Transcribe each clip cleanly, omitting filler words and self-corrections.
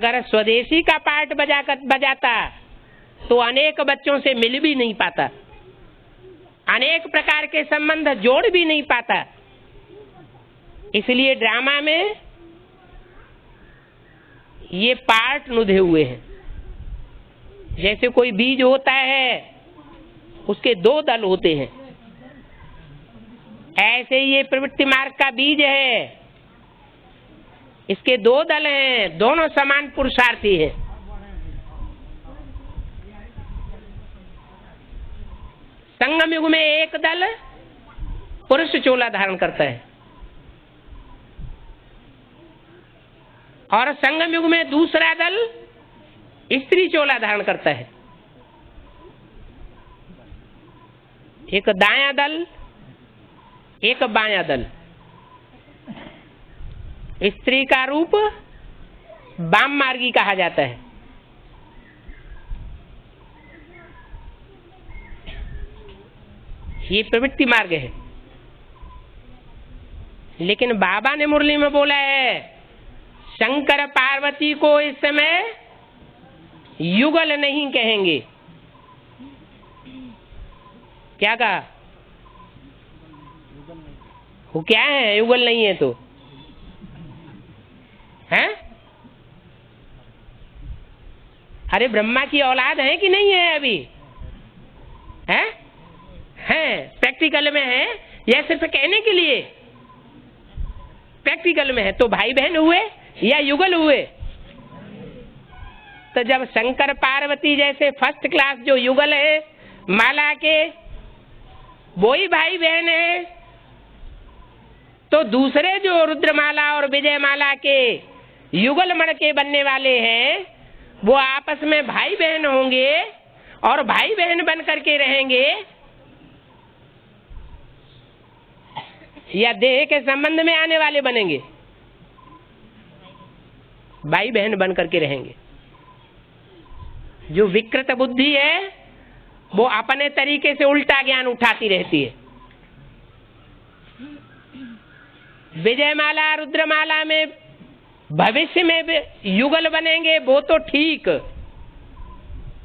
अगर स्वदेशी का पार्ट बजाता तो अनेक बच्चों से मिल भी नहीं पाता, अनेक प्रकार के संबंध जोड़ भी नहीं पाता। इसलिए ड्रामा में ये पार्ट नुधे हुए हैं। जैसे कोई बीज होता है, उसके दो दल होते हैं, ऐसे ही ये प्रवृत्ति मार्ग का बीज है, इसके दो दल हैं, दोनों समान पुरुषार्थी हैं। संगम युग में एक दल पुरुष चोला धारण करता है और संगम युग में दूसरा दल स्त्री चोला धारण करता है। एक दायां दल, एक बायां दल। स्त्री का रूप वाम मार्गी कहा जाता है। ये प्रवृत्ति मार्ग है। लेकिन बाबा ने मुरली में बोला है, शंकर पार्वती को इस समय युगल नहीं कहेंगे। क्या कहा? वो क्या है? युगल नहीं है तो है? अरे ब्रह्मा की औलाद है कि नहीं है अभी? है? प्रैक्टिकल में है या सिर्फ कहने के लिए? प्रैक्टिकल में है। तो भाई बहन हुए या युगल हुए? तो जब शंकर पार्वती जैसे फर्स्ट क्लास जो युगल है माला के, वो ही भाई बहन है, तो दूसरे जो रुद्रमाला और विजयमाला के युगल मण के बनने वाले हैं, वो आपस में भाई बहन होंगे और भाई बहन बन करके रहेंगे या देह के संबंध में आने वाले बनेंगे? भाई बहन बन करके रहेंगे। जो विकृत बुद्धि है वो अपने तरीके से उल्टा ज्ञान उठाती रहती है। विजयमाला रुद्रमाला में भविष्य में युगल बनेंगे वो तो ठीक।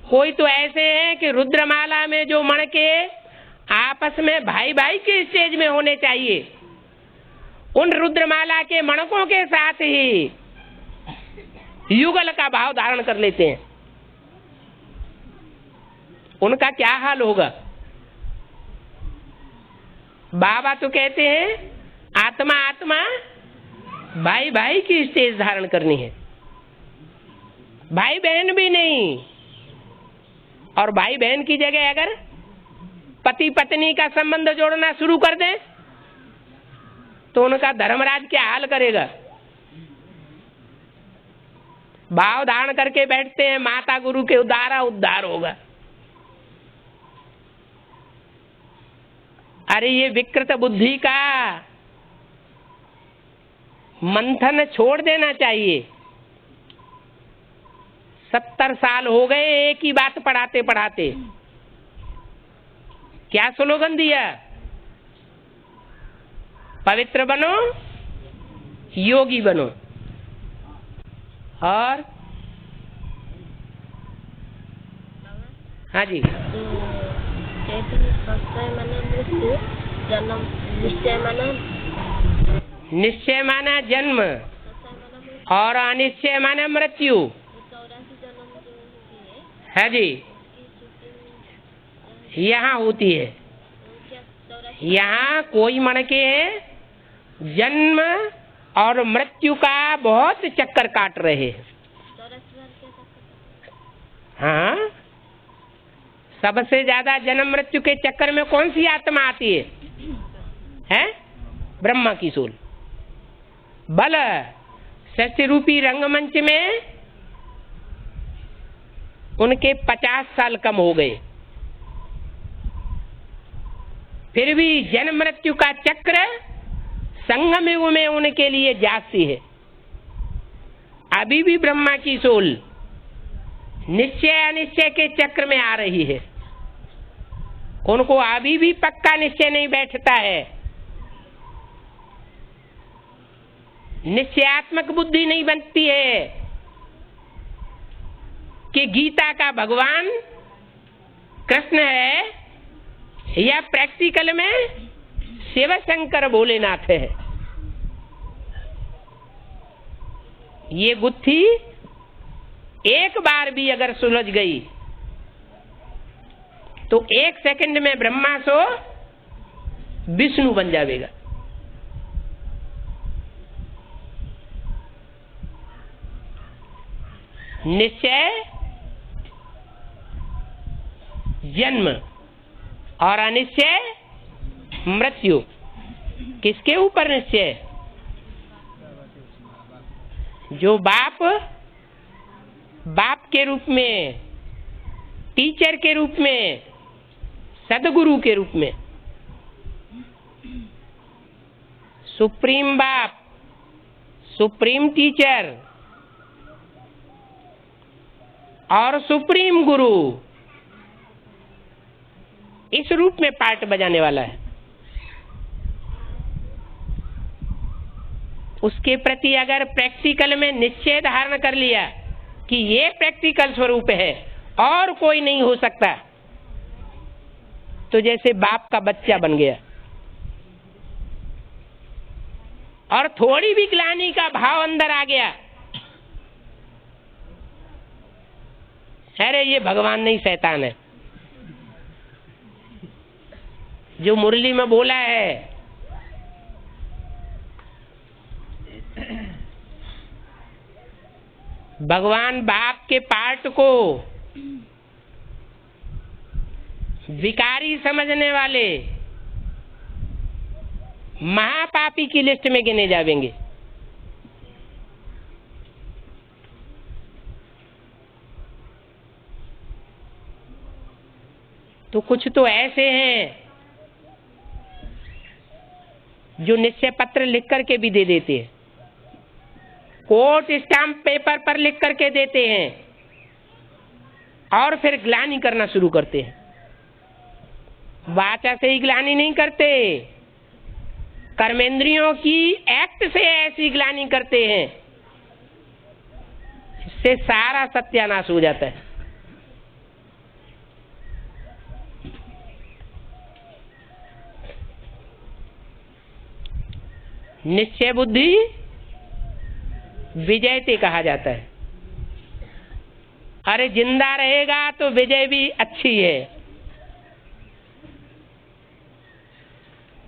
कोई तो ऐसे हैं कि रुद्रमाला में जो मण के आपस में भाई भाई के स्टेज में होने चाहिए, उन रुद्रमाला के मणकों के साथ ही युगल का भाव धारण कर लेते हैं। उनका क्या हाल होगा? बाबा तो कहते हैं आत्मा आत्मा भाई भाई की स्टेज धारण करनी है, भाई बहन भी नहीं। और भाई बहन की जगह अगर पति पत्नी का संबंध जोड़ना शुरू कर दें तो उनका धर्मराज क्या हाल करेगा? भाव धारण करके बैठते हैं माता गुरु के उद्धार होगा। अरे ये विकृत बुद्धि का मंथन छोड़ देना चाहिए। 70 साल हो गए एक ही बात पढ़ाते पढ़ाते। क्या स्लोगन दिया? पवित्र बनो, योगी बनो। और हाँ जी, निश्चय माना जन्म और अनिश्चय माना मृत्यु। है जी, यहाँ होती है। यहाँ कोई मण के जन्म और मृत्यु का बहुत चक्कर काट रहे हैं। हाँ, सबसे ज्यादा जन्म मृत्यु के चक्कर में कौन सी आत्मा आती है? हैं? ब्रह्मा की सोल। बल सत्य रूपी रंगमंच में उनके 50 साल कम हो गए, फिर भी जन्म मृत्यु का चक्र संगम युग में उनके लिए जाती है। अभी भी ब्रह्मा की सोल निश्चय अनिश्चय के चक्र में आ रही है। उनको अभी भी पक्का निश्चय नहीं बैठता है, निश्चयात्मक बुद्धि नहीं बनती है। कि गीता का भगवान कृष्ण है या प्रैक्टिकल में शिव शंकर भोलेनाथ है। ये गुत्थी एक बार भी अगर सुलझ गई तो 1 सेकंड में ब्रह्मा सो विष्णु बन जाएगा। निश्चय जन्म और अनिश्चय मृत्यु। किसके ऊपर निश्चय? जो बाप के रूप में, टीचर के रूप में, सदगुरु के रूप में, सुप्रीम बाप, सुप्रीम टीचर और सुप्रीम गुरु, इस रूप में पार्ट बजाने वाला है। उसके प्रति अगर प्रैक्टिकल में निश्चय धारण कर लिया कि ये प्रैक्टिकल स्वरूप है और कोई नहीं हो सकता, तो जैसे बाप का बच्चा बन गया। और थोड़ी भी ग्लानि का भाव अंदर आ गया, अरे ये भगवान नहीं शैतान है। जो मुरली में बोला है, भगवान बाप के पार्ट को विकारी समझने वाले महापापी की लिस्ट में गिने जाएंगे। तो कुछ तो ऐसे हैं जो निश्चय पत्र लिख करके भी दे देते हैं, कोर्ट स्टाम्प पेपर पर लिख करके देते हैं और फिर ग्लानि करना शुरू करते हैं। वाचा से ही ग्लानि नहीं करते, कर्मेंद्रियों की एक्ट से ऐसी ग्लानि करते हैं, इससे सारा सत्यानाश हो जाता है। निश्चय बुद्धि विजयते कहा जाता है। अरे जिंदा रहेगा तो विजय भी अच्छी है,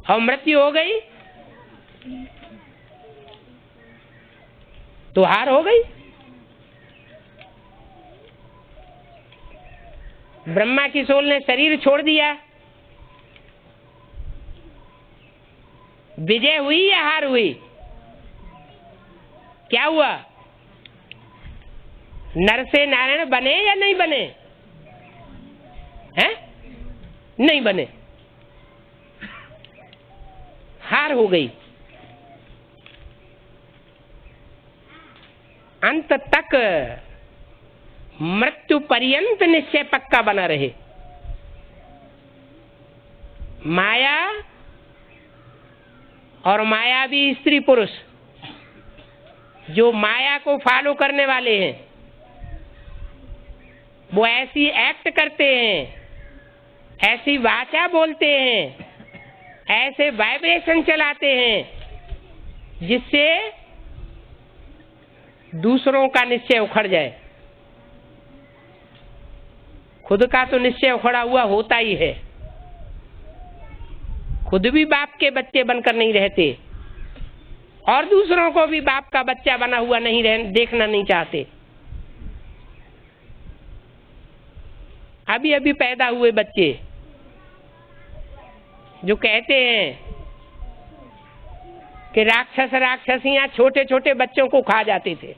और मृत्यु हो गई तो हार हो गई। ब्रह्मा की सोल ने शरीर छोड़ दिया, विजय हुई या हार हुई? क्या हुआ? नर से नारायण बने या नहीं बने? हैं? नहीं बने, हार हो गई। अंत तक मृत्यु पर्यंत निश्चय पक्का बना रहे। माया और मायावी स्त्री पुरुष जो माया को फॉलो करने वाले हैं, वो ऐसी एक्ट करते हैं, ऐसी वाचा बोलते हैं, ऐसे वाइब्रेशन चलाते हैं जिससे दूसरों का निश्चय उखड़ जाए। खुद का तो निश्चय उखड़ा हुआ होता ही है, खुद भी बाप के बच्चे बनकर नहीं रहते और दूसरों को भी बाप का बच्चा बना हुआ नहीं देखना नहीं चाहते। अभी अभी पैदा हुए बच्चे जो कहते हैं कि राक्षस राक्षसियां छोटे छोटे बच्चों को खा जाते थे,